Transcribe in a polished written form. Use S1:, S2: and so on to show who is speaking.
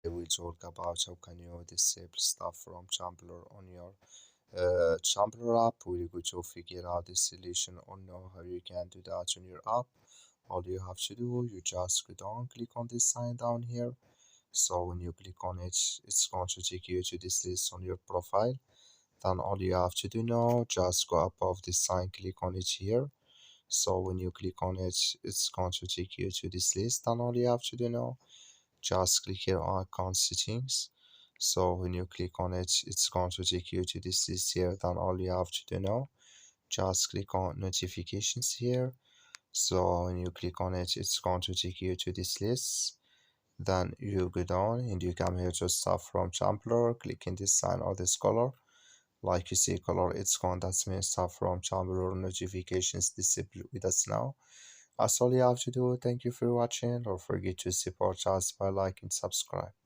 S1: Today we talk about how can you disable stuff from Tumblr on your Tumblr app. We're going to figure out the solution or know how you can do that on your app. All you have to do, you just go down, click on this sign down here. So when you click on it, it's going to take you to this list on your profile. Then all you have to do now, just go above this sign, click on it here. So when you click on it, it's going to take you to this list. Then all you have to do now, just click here on account settings. So when you click on it, it's going to take you to this list here. Then all you have to do now, just click on notifications here. So when you click on it, it's going to take you to this list. Then you go down and you come here to stuff from Tumblr, click in this sign or this color. Like you see color, it's gone. That's means stuff from Tumblr notifications disabled with us now. That's all you have to do. Thank you for watching. Don't forget to support us by liking and subscribe.